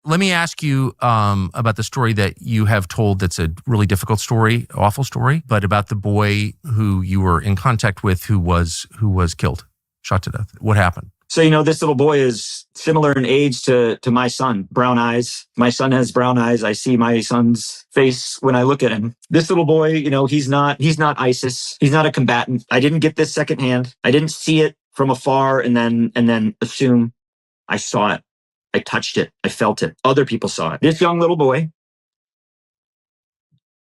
Let me ask you about the story that you have told that's a really difficult story, awful story, but about the boy who you were in contact with who was killed, shot to death. What happened? So, this little boy is similar in age to my son, brown eyes. My son has brown eyes. I see my son's face when I look at him. This little boy, he's not ISIS. He's not a combatant. I didn't get this secondhand. I didn't see it from afar and then assume I saw it. I touched it. I felt it. Other people saw it. This young little boy,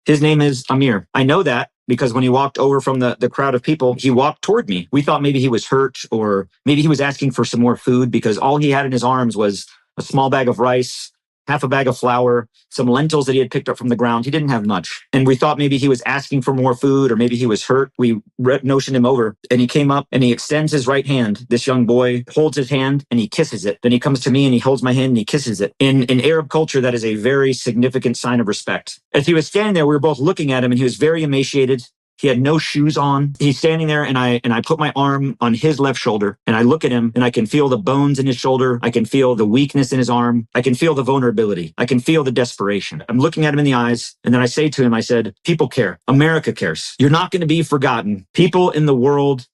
his name is Amir. I know that because when he walked over from the crowd of people, he walked toward me. We thought maybe he was hurt or maybe he was asking for some more food because all he had in his arms was a small bag of rice, half a bag of flour, some lentils that he had picked up from the ground. He didn't have much. And we thought maybe he was asking for more food or maybe he was hurt. We notioned him over and he came up and he extends his right hand. This young boy holds his hand and he kisses it. Then he comes to me and he holds my hand and he kisses it. In Arab culture, that is a very significant sign of respect. As he was standing there, we were both looking at him and he was very emaciated. He had no shoes on. He's standing there and I put my arm on his left shoulder and I look at him and I can feel the bones in his shoulder. I can feel the weakness in his arm. I can feel the vulnerability. I can feel the desperation. I'm looking at him in the eyes and then I say to him, I said, people care. America cares. You're not going to be forgotten. People in the world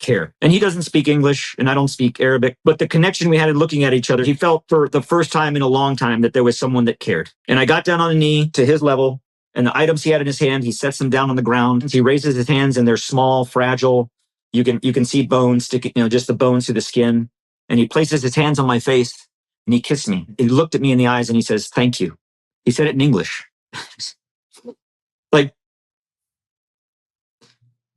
care. And he doesn't speak English and I don't speak Arabic, but the connection we had in looking at each other, he felt for the first time in a long time that there was someone that cared. And I got down on a knee to his level. And the items he had in his hand, he sets them down on the ground. He raises his hands and they're small, fragile. You can see bones sticking, just the bones through the skin. And he places his hands on my face and he kissed me. He looked at me in the eyes and he says, thank you. He said it in English. Like,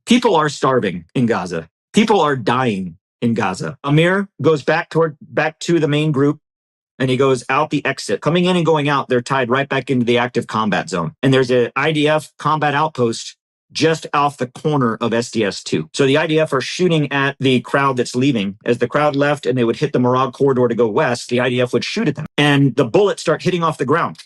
people are starving in Gaza. People are dying in Gaza. Amir goes back to the main group. And he goes out the exit. Coming in and going out, they're tied right back into the active combat zone. And there's an IDF combat outpost just off the corner of SDS-2. So the IDF are shooting at the crowd that's leaving. As the crowd left and they would hit the Marag corridor to go west, the IDF would shoot at them. And the bullets start hitting off the ground.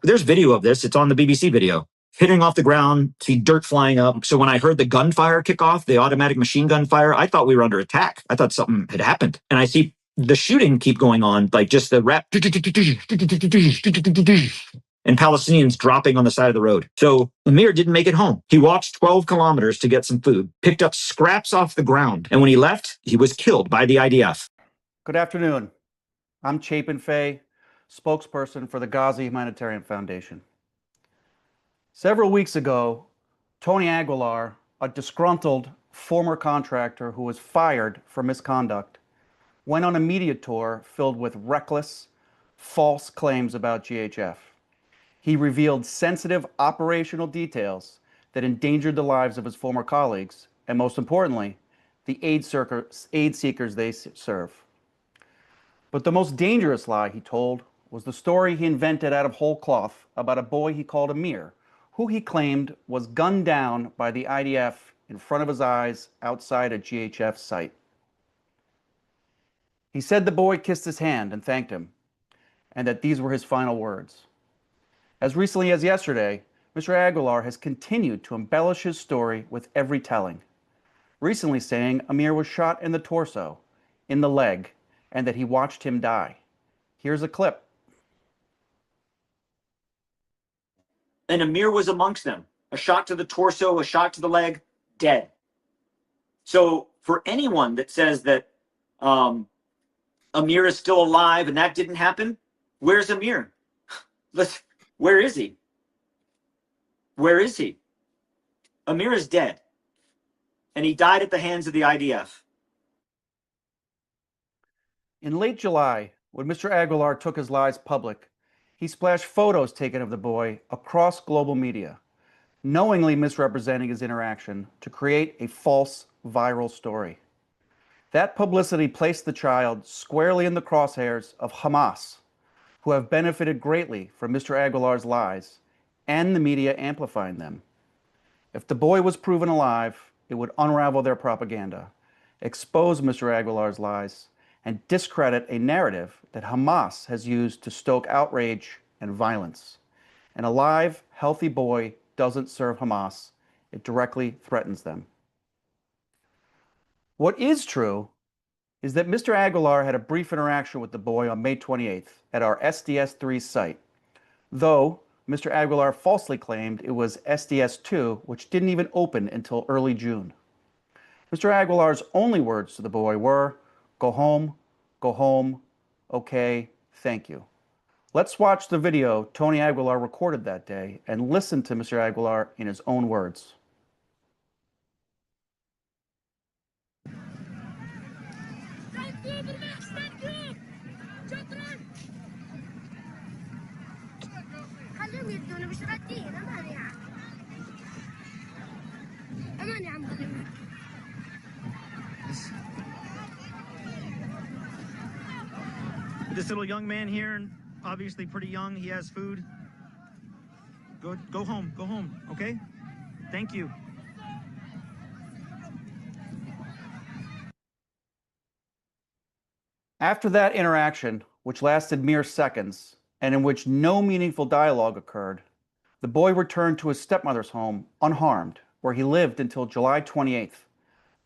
There's video of this. It's on the BBC video. Hitting off the ground, see dirt flying up. So when I heard the gunfire kick off, the automatic machine gun fire, I thought we were under attack. I thought something had happened. And I see the shooting keep going on, like just the rap and Palestinians dropping on the side of the road. So Amir didn't make it home. He walked 12 kilometers to get some food, picked up scraps off the ground. And when he left, he was killed by the IDF. Good afternoon. I'm Chapin Fay, spokesperson for the Gaza Humanitarian Foundation. Several weeks ago, Tony Aguilar, a disgruntled former contractor who was fired for misconduct, went on a media tour filled with reckless, false claims about GHF. He revealed sensitive operational details that endangered the lives of his former colleagues, and most importantly, the aid seekers they serve. But the most dangerous lie he told was the story he invented out of whole cloth about a boy he called Amir, who he claimed was gunned down by the IDF in front of his eyes outside a GHF site. He said the boy kissed his hand and thanked him, and that these were his final words. As recently as yesterday, Mr. Aguilar has continued to embellish his story with every telling, recently saying Amir was shot in the torso, in the leg, and that he watched him die. Here's a clip. And Amir was amongst them. A shot to the torso, a shot to the leg, dead. So for anyone that says that Amir is still alive and that didn't happen, where's Amir? Where is he? Where is he? Amir is dead. And he died at the hands of the IDF. In late July, when Mr. Aguilar took his lies public, he splashed photos taken of the boy across global media, knowingly misrepresenting his interaction to create a false viral story. That publicity placed the child squarely in the crosshairs of Hamas, who have benefited greatly from Mr. Aguilar's lies and the media amplifying them. If the boy was proven alive, it would unravel their propaganda, expose Mr. Aguilar's lies, and discredit a narrative that Hamas has used to stoke outrage and violence. An alive, healthy boy doesn't serve Hamas. It directly threatens them. What is true is that Mr. Aguilar had a brief interaction with the boy on May 28th at our SDS-3 site, though Mr. Aguilar falsely claimed it was SDS-2, which didn't even open until early June. Mr. Aguilar's only words to the boy were, go home, okay, thank you. Let's watch the video Tony Aguilar recorded that day and listen to Mr. Aguilar in his own words. This little young man here, obviously pretty young, he has food. Go home, okay? Thank you. After that interaction, which lasted mere seconds, and in which no meaningful dialogue occurred, the boy returned to his stepmother's home unharmed, where he lived until July 28th,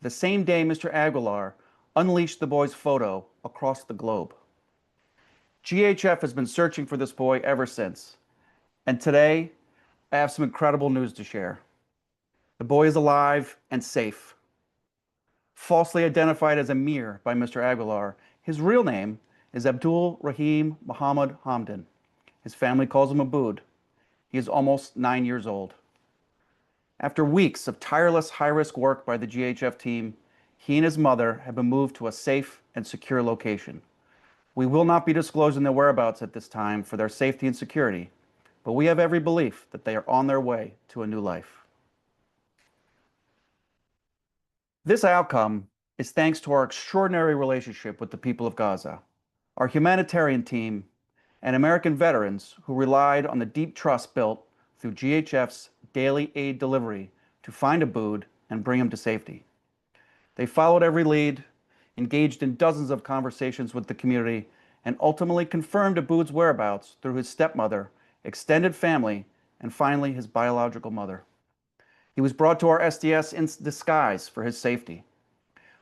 the same day Mr. Aguilar unleashed the boy's photo across the globe. GHF has been searching for this boy ever since, and today I have some incredible news to share. The boy is alive and safe. Falsely identified as Amir by Mr. Aguilar, his real name is Abdul Rahim Muhammad Hamdan. His family calls him Abood. He is almost 9 years old. After weeks of tireless high-risk work by the GHF team, he and his mother have been moved to a safe and secure location. We will not be disclosing their whereabouts at this time for their safety and security, but we have every belief that they are on their way to a new life. This outcome is thanks to our extraordinary relationship with the people of Gaza, our humanitarian team, and American veterans who relied on the deep trust built through GHF's daily aid delivery to find Abood and bring him to safety. They followed every lead, engaged in dozens of conversations with the community, and ultimately confirmed Abood's whereabouts through his stepmother, extended family, and finally his biological mother. He was brought to our SDS in disguise for his safety.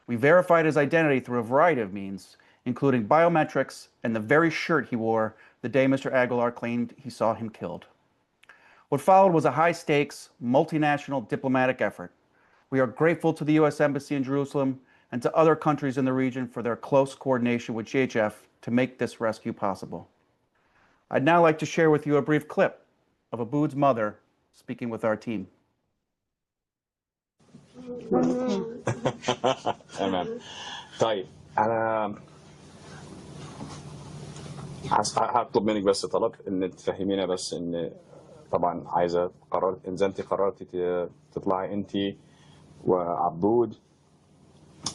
We verified his identity through a variety of means, including biometrics and the very shirt he wore the day Mr. Aguilar claimed he saw him killed. What followed was a high-stakes, multinational diplomatic effort. We are grateful to the U.S. Embassy in Jerusalem and to other countries in the region for their close coordination with GHF to make this rescue possible. I'd now like to share with you a brief clip of Abood's mother speaking with our team. تمام. طيب انا هطلب منك بس طلب ان تفهمينا بس ان طبعا عايزه قررت اذا انت قررتي تطلعي انت وعبود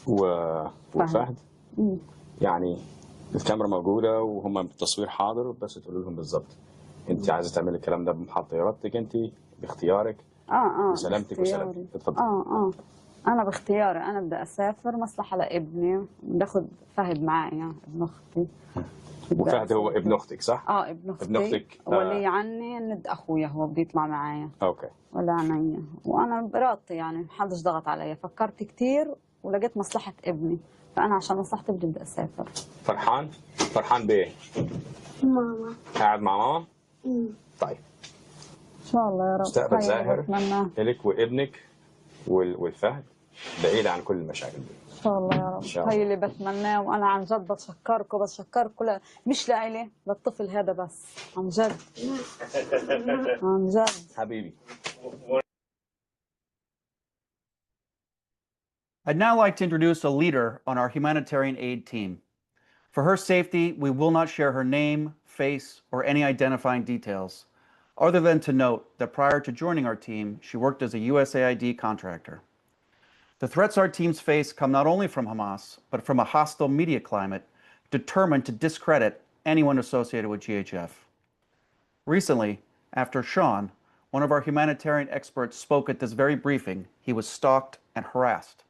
وفهد يعني الكاميرا موجوده وهم بالتصوير حاضر بس تقول لهم بالظبط انت عايزه تعملي الكلام ده بمحض ارادتك انت باختيارك بسلامتك وسلامتك اتفضل. أنا باختياري أنا بدي أسافر مصلحة لابني باخد فهد معايا ابن أختي. وفهد هو ابن أختك صح؟ ابن أختي. ابن أختك ولي عني ند أخويا هو بده يطلع معايا. أوكي. ولا عني وأنا بإرادتي يعني محدش ضغط علي فكرت كتير ولقيت مصلحة ابني فأنا عشان مصلحة ابني بدي أسافر. فرحان بإيه؟ ماما. قاعد مع ماما؟ طيب. إن شاء الله يا رب. مستقبل زاهر إلك وابنك والفهد بعيد عن كل المشاكل دي. ان شاء الله يا رب. هي اللي بتمناه وانا عن جد بتشكركم مش لإلي للطفل هذا بس عن جد. عن جد حبيبي. I'd now like to introduce a leader on our humanitarian aid team. For her safety, we will not share her name, face, or any identifying details, other than to note that prior to joining our team, she worked as a USAID contractor. The threats our teams face come not only from Hamas, but from a hostile media climate determined to discredit anyone associated with GHF. Recently, after Sean, one of our humanitarian experts, spoke at this very briefing, he was stalked and harassed.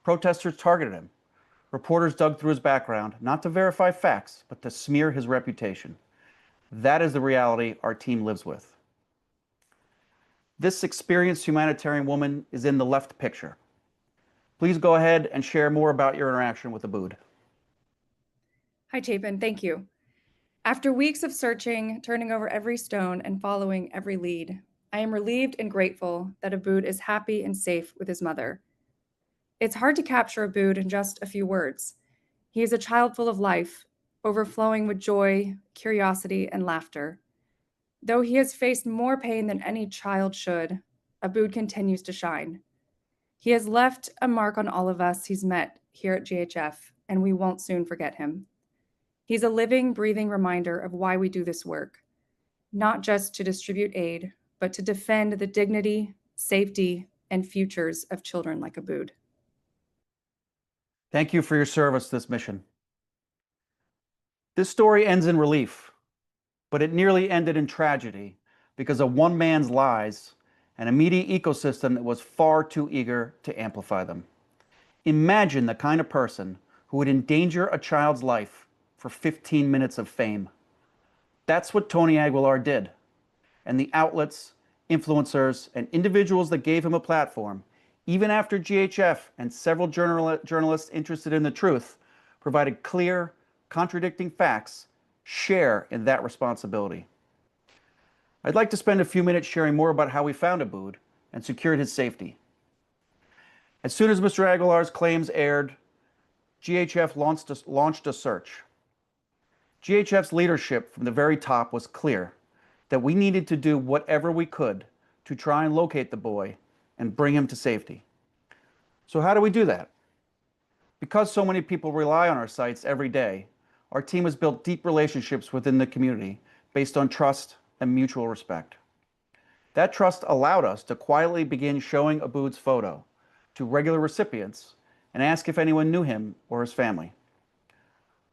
Protesters targeted him. Reporters dug through his background, not to verify facts, but to smear his reputation. That is the reality our team lives with. This experienced humanitarian woman is in the left picture. Please go ahead and share more about your interaction with Abood. Hi, Chapin. Thank you. After weeks of searching, turning over every stone, and following every lead, I am relieved and grateful that Abood is happy and safe with his mother. It's hard to capture Abood in just a few words. He is a child full of life, overflowing with joy, curiosity, and laughter. Though he has faced more pain than any child should, Abood continues to shine. He has left a mark on all of us he's met here at GHF, and we won't soon forget him. He's a living, breathing reminder of why we do this work, not just to distribute aid, but to defend the dignity, safety, and futures of children like Abood. Thank you for your service to this mission. This story ends in relief, but it nearly ended in tragedy because of one man's lies and a media ecosystem that was far too eager to amplify them. Imagine the kind of person who would endanger a child's life for 15 minutes of fame. That's what Tony Aguilar did. And the outlets, influencers, and individuals that gave him a platform, even after GHF and several journalists interested in the truth provided clear, contradicting facts, share in that responsibility. I'd like to spend a few minutes sharing more about how we found Abood and secured his safety. As soon as Mr. Aguilar's claims aired, GHF launched a search. GHF's leadership from the very top was clear that we needed to do whatever we could to try and locate the boy and bring him to safety. So how do we do that? Because so many people rely on our sites every day, our team has built deep relationships within the community based on trust and mutual respect. That trust allowed us to quietly begin showing Abood's photo to regular recipients and ask if anyone knew him or his family.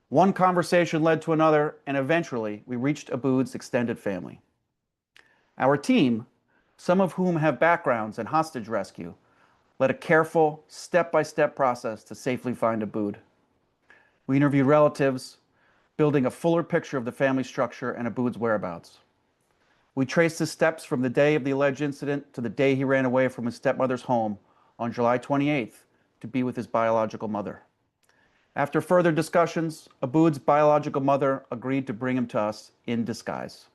One conversation led to another, and eventually we reached Abood's extended family. Our team, some of whom have backgrounds in hostage rescue, led a careful, step-by-step process to safely find Abood. We interviewed relatives, building a fuller picture of the family structure and Abood's whereabouts. We traced his steps from the day of the alleged incident to the day he ran away from his stepmother's home on July 28th to be with his biological mother. After further discussions, Abood's biological mother agreed to bring him to us in disguise.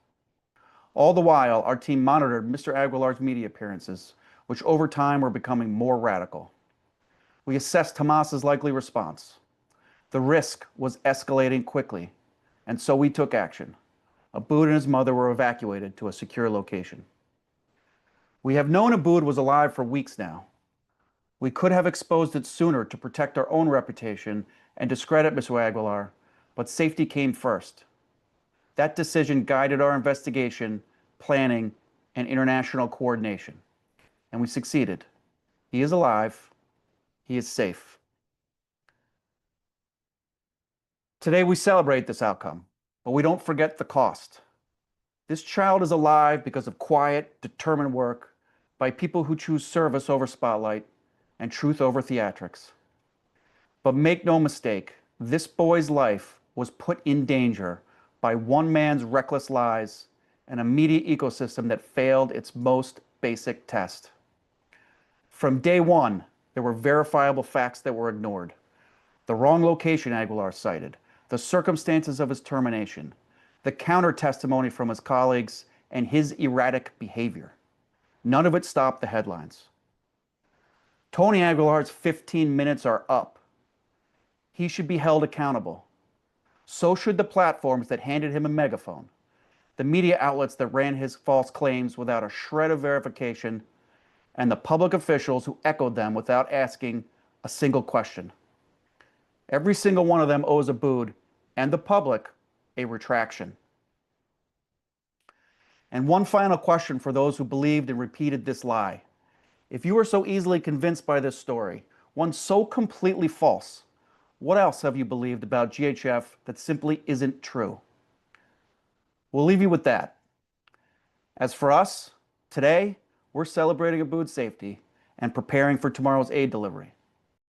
All the while, our team monitored Mr. Aguilar's media appearances, which over time were becoming more radical. We assessed Hamas's likely response. The risk was escalating quickly, and so we took action. Abood and his mother were evacuated to a secure location. We have known Abood was alive for weeks now. We could have exposed it sooner to protect our own reputation and discredit Mr. Aguilar, but safety came first. That decision guided our investigation, planning, and international coordination. And we succeeded. He is alive. He is safe. Today we celebrate this outcome, but we don't forget the cost. This child is alive because of quiet, determined work by people who choose service over spotlight and truth over theatrics. But make no mistake, this boy's life was put in danger by one man's reckless lies and a media ecosystem that failed its most basic test. From day one, there were verifiable facts that were ignored. The wrong location Aguilar cited, the circumstances of his termination, the counter testimony from his colleagues, and his erratic behavior. None of it stopped the headlines. Tony Aguilar's 15 minutes are up. He should be held accountable. So should the platforms that handed him a megaphone, the media outlets that ran his false claims without a shred of verification, and the public officials who echoed them without asking a single question. Every single one of them owes Abood and the public a retraction. And one final question for those who believed and repeated this lie. If you were so easily convinced by this story, one so completely false, what else have you believed about GHF that simply isn't true? We'll leave you with that. As for us, today, we're celebrating Abood's safety and preparing for tomorrow's aid delivery.